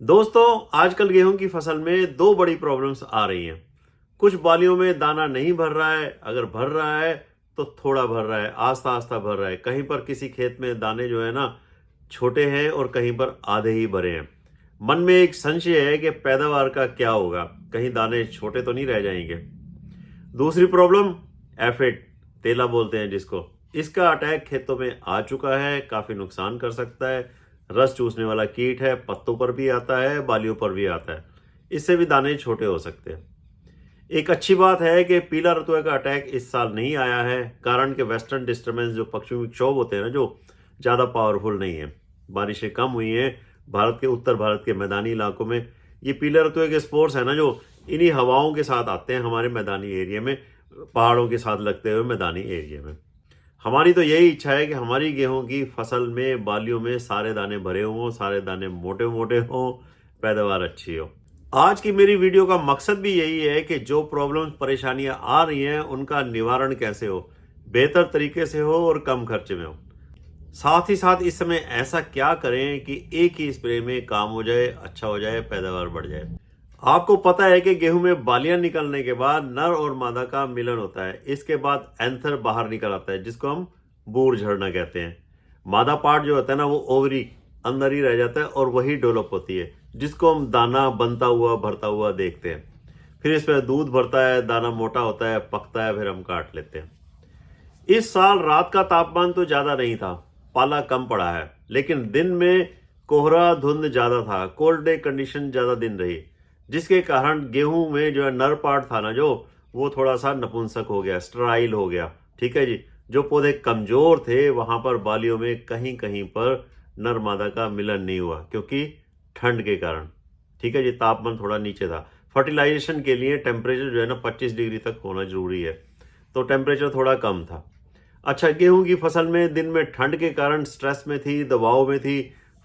दोस्तों, आजकल गेहूं की फसल में दो बड़ी प्रॉब्लम्स आ रही हैं। कुछ बालियों में दाना नहीं भर रहा है, अगर भर रहा है तो थोड़ा भर रहा है, आस्ता आस्ता भर रहा है। कहीं पर किसी खेत में दाने जो है ना छोटे हैं और कहीं पर आधे ही भरे हैं। मन में एक संशय है कि पैदावार का क्या होगा, कहीं दाने छोटे तो नहीं रह जाएंगे। दूसरी प्रॉब्लम एफिड, तेला बोलते हैं जिसको, इसका अटैक खेतों में आ चुका है, काफी नुकसान कर सकता है। रस चूसने वाला कीट है, पत्तों पर भी आता है, बालियों पर भी आता है। इससे भी दाने छोटे हो सकते हैं। एक अच्छी बात है कि पीला रतुआ का अटैक इस साल नहीं आया है, कारण के वेस्टर्न डिस्टर्बेंस जो पश्चिमी विक्षोभ होते हैं ना, जो ज़्यादा पावरफुल नहीं है। बारिशें कम हुई हैं भारत के उत्तर भारत के मैदानी इलाकों में। ये पीले रतुए के स्पोर्स है ना, जो इन्हीं हवाओं के साथ आते हैं हमारे मैदानी एरिया में, पहाड़ों के साथ लगते हुए मैदानी एरिया में। हमारी तो यही इच्छा है कि हमारी गेहूं की फसल में बालियों में सारे दाने भरे हों, सारे दाने मोटे मोटे हों, पैदावार अच्छी हो। आज की मेरी वीडियो का मकसद भी यही है कि जो प्रॉब्लम्स परेशानियां आ रही हैं उनका निवारण कैसे हो, बेहतर तरीके से हो और कम खर्चे में हो। साथ ही साथ इस समय ऐसा क्या करें कि एक ही स्प्रे में काम हो जाए, अच्छा हो जाए, पैदावार बढ़ जाए। आपको पता है कि गेहूं में बालियां निकलने के बाद नर और मादा का मिलन होता है। इसके बाद एंथर बाहर निकल आता है जिसको हम बूर झड़ना कहते हैं। मादा पार्ट जो होता है ना, वो ओवरी अंदर ही रह जाता है और वही डेवलप होती है, जिसको हम दाना बनता हुआ भरता हुआ देखते हैं। फिर इसमें दूध भरता है, दाना मोटा होता है, पकता है, फिर हम काट लेते हैं। इस साल रात का तापमान तो ज्यादा नहीं था, पाला कम पड़ा है, लेकिन दिन में कोहरा धुंध ज्यादा था, कोल्ड डे कंडीशन ज्यादा दिन रही, जिसके कारण गेहूं में जो है नर पार्ट था ना, जो वो थोड़ा सा नपुंसक हो गया, स्टराइल हो गया। ठीक है जी। जो पौधे कमजोर थे वहां पर बालियों में कहीं कहीं पर नर मादा का मिलन नहीं हुआ, क्योंकि ठंड के कारण। ठीक है जी, तापमान थोड़ा नीचे था। फर्टिलाइजेशन के लिए टेम्परेचर जो है ना 25 डिग्री तक होना जरूरी है, तो टेम्परेचर थोड़ा कम था। अच्छा, गेहूं की फसल में दिन में ठंड के कारण स्ट्रेस में थी, दबाव में थी,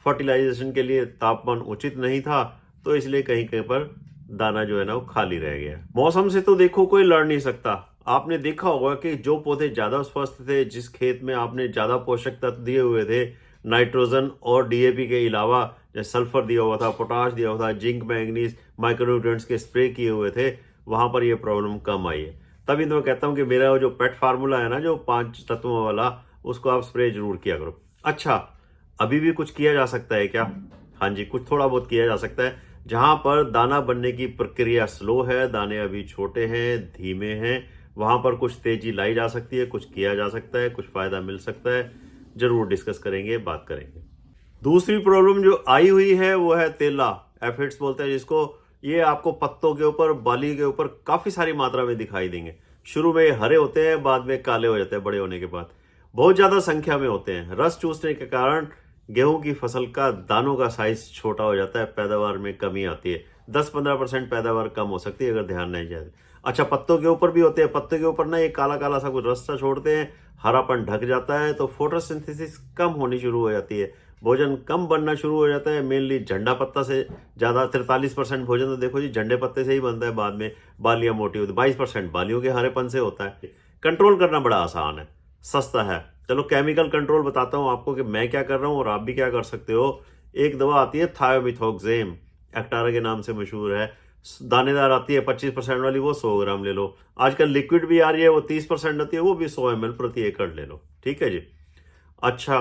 फर्टिलाइजेशन के लिए तापमान उचित नहीं था, तो इसलिए कहीं कहीं पर दाना जो है ना वो खाली रह गया। मौसम से तो देखो कोई लड़ नहीं सकता। आपने देखा होगा कि जो पौधे ज्यादा स्वस्थ थे, जिस खेत में आपने ज्यादा पोषक तत्व दिए हुए थे, नाइट्रोजन और डीएपी के अलावा जैसे सल्फर दिया हुआ था, पोटाश दिया हुआ था, जिंक, मैंगनीज, माइक्रोन्यूट्रिएंट्स के स्प्रे किए हुए थे, वहां पर यह प्रॉब्लम कम आई है। तभी तो मैं कहता हूं कि मेरा वो जो पेट फार्मूला है ना, जो 5 तत्वों वाला, उसको आप स्प्रे जरूर किया करो। अच्छा, अभी भी कुछ किया जा सकता है क्या? हाँ जी, कुछ थोड़ा बहुत किया जा सकता है। जहां पर दाना बनने की प्रक्रिया स्लो है, दाने अभी छोटे हैं, धीमे हैं, वहां पर कुछ तेजी लाई जा सकती है, कुछ किया जा सकता है, कुछ फायदा मिल सकता है। जरूर डिस्कस करेंगे, बात करेंगे। दूसरी प्रॉब्लम जो आई हुई है वो है तेला, एफिड्स बोलते हैं जिसको। ये आपको पत्तों के ऊपर, बाली के ऊपर काफी सारी मात्रा में दिखाई देंगे। शुरू में हरे होते हैं, बाद में काले हो जाते हैं, बड़े होने के बाद बहुत ज्यादा संख्या में होते हैं। रस चूसने के कारण गेहूं की फसल का दानों का साइज छोटा हो जाता है, पैदावार में कमी आती है। 10-15% पैदावार कम हो सकती है अगर ध्यान नहीं जाए। अच्छा, पत्तों के ऊपर भी होते हैं। पत्तों के ऊपर ना ये काला काला सा कुछ रास्ता छोड़ते हैं, हरापन ढक जाता है, तो फोटोसिंथेसिस कम होनी शुरू हो जाती है, भोजन कम बनना शुरू हो जाता है। मेनली झंडा पत्ता से ज्यादा 43% भोजन तो देखो जी झंडे पत्ते से ही बनता है। बाद में बालियां मोटी होती, 22% बालियों के हरेपन से होता है। कंट्रोल करना बड़ा आसान है, सस्ता है। चलो केमिकल कंट्रोल बताता हूं आपको कि मैं क्या कर रहा हूं और आप भी क्या कर सकते हो। एक दवा आती है थायोमिथोक्सेम, एक्टारा के नाम से मशहूर है। दानेदार आती है 25% वाली, वो 100 ग्राम ले लो। आजकल लिक्विड भी आ रही है, वो 30% आती है, वो भी 100 ml प्रति एकड़ ले लो। ठीक है जी। अच्छा,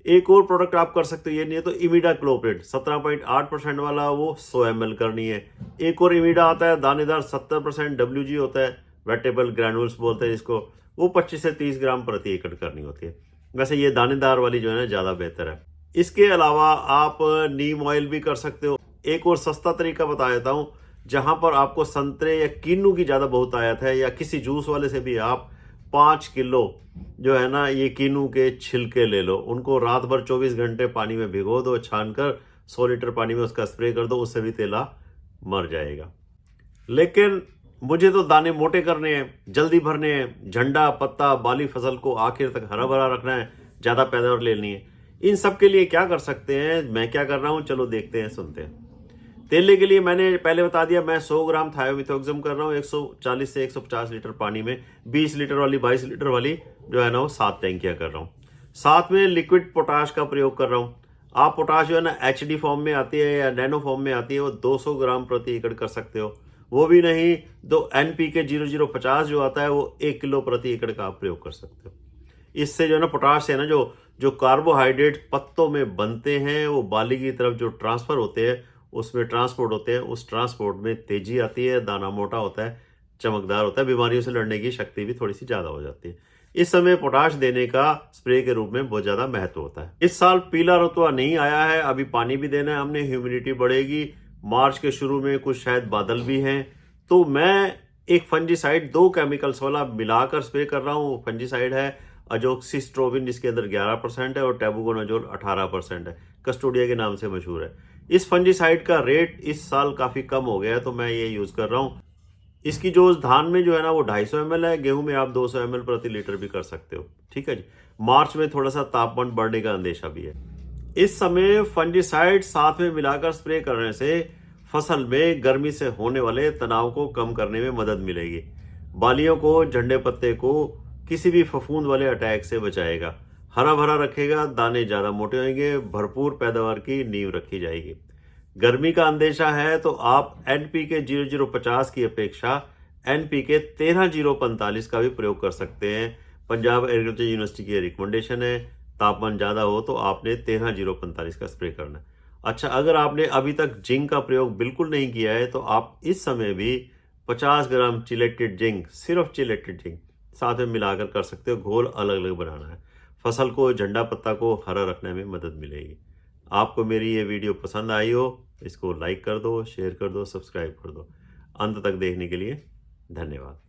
एक और प्रोडक्ट आप कर सकते हो, ये नहीं है तो इमिडा क्लोप्रिड 17.8% वाला, वो 100 ml करनी है। एक और इमिडा आता है दानेदार, 70% WG होता है, वेटेबल ग्रैनुल्स बोलते हैं जिसको, वो 25 से 30 ग्राम प्रति एकड़ करनी होती है। वैसे ये दानेदार वाली जो है ना ज्यादा बेहतर है। इसके अलावा आप नीम ऑयल भी कर सकते हो। एक और सस्ता तरीका बता देता हूं, जहां पर आपको संतरे या किन्नू की ज्यादा बहुत आयत है, या किसी जूस वाले से भी आप 5 किलो जो है ना ये किन्नू के छिलके ले लो, उनको रात भर 24 घंटे पानी में भिगो दो, छानकर 100 लीटर पानी में उसका स्प्रे कर दो, उससे भी तेला मर जाएगा। लेकिन मुझे तो दाने मोटे करने हैं, जल्दी भरने हैं, झंडा पत्ता बाली फसल को आखिर तक हरा भरा रखना है, ज्यादा पैदावार लेनी है। इन सब के लिए क्या कर सकते हैं, मैं क्या कर रहा हूं, चलो देखते हैं, सुनते हैं। तेले के लिए मैंने पहले बता दिया, मैं 100 ग्राम थायोमिथोक्सम कर रहा हूँ 140 से 150 लीटर पानी में। 20 लीटर वाली, 22 लीटर वाली जो है ना वो 7 टैंकियां कर रहा हूँ। साथ में लिक्विड पोटाश का प्रयोग कर रहा हूँ। आप पोटाश जो है ना HD फॉर्म में आती है या नैनो फॉर्म में आती है, वो 200 ग्राम प्रति एकड़ कर सकते हो। वो भी नहीं तो NPK 0050 जो आता है वो 1 किलो प्रति एकड़ का आप प्रयोग कर सकते हो। इससे जो है ना पोटाश से ना जो जो कार्बोहाइड्रेट पत्तों में बनते हैं वो बाली की तरफ जो ट्रांसफर होते हैं, उसमें ट्रांसपोर्ट होते हैं, उस ट्रांसपोर्ट में तेजी आती है, दाना मोटा होता है, चमकदार होता है, बीमारियों से लड़ने की शक्ति भी थोड़ी सी ज़्यादा हो जाती है। इस समय पोटाश देने का स्प्रे के रूप में बहुत ज़्यादा महत्व होता है। इस साल पीला रतुआ नहीं आया है, अभी पानी भी देना है हमने, ह्यूमिडिटी बढ़ेगी, मार्च के शुरू में कुछ शायद बादल भी हैं, तो मैं एक फंजीसाइड 2 केमिकल्स वाला मिलाकर स्प्रे कर रहा हूँ। फंजीसाइड है अजोक्सिस्ट्रोबिन, जिसके अंदर 11% है, और टेबुकोनाजोल 18% है, कस्टोडिया के नाम से मशहूर है। इस फंजीसाइड का रेट इस साल काफ़ी कम हो गया है, तो मैं ये यूज़ कर रहा हूँ। इसकी डोज धान में जो है ना वो 250 ml है, गेहूं में आप 200 ml प्रति लीटर भी कर सकते हो। ठीक है जी। मार्च में थोड़ा सा तापमान बढ़ने का अंदेशा भी है। इस समय फंजीसाइड साथ में मिलाकर स्प्रे करने से फसल में गर्मी से होने वाले तनाव को कम करने में मदद मिलेगी। बालियों को, झंडे पत्ते को किसी भी फफूंद वाले अटैक से बचाएगा, हरा भरा रखेगा, दाने ज़्यादा मोटे होंगे, भरपूर पैदावार की नींव रखी जाएगी। गर्मी का अंदेशा है तो आप NPK 0050 की अपेक्षा NPK 13045 का भी प्रयोग कर सकते हैं। पंजाब एग्रीकल्चर यूनिवर्सिटी की रिकमेंडेशन है। तापमान ज़्यादा हो तो आपने 13045 का स्प्रे करना है। अच्छा, अगर आपने अभी तक जिंक का प्रयोग बिल्कुल नहीं किया है तो आप इस समय भी 50 ग्राम चिलेटेड जिंक, सिर्फ चिलेटेड जिंक साथ में मिलाकर कर सकते हो। घोल अलग अलग बनाना है। फसल को, झंडा पत्ता को हरा रखने में मदद मिलेगी। आपको मेरी ये वीडियो पसंद आई हो, इसको लाइक कर दो, शेयर कर दो, सब्सक्राइब कर दो। अंत तक देखने के लिए धन्यवाद।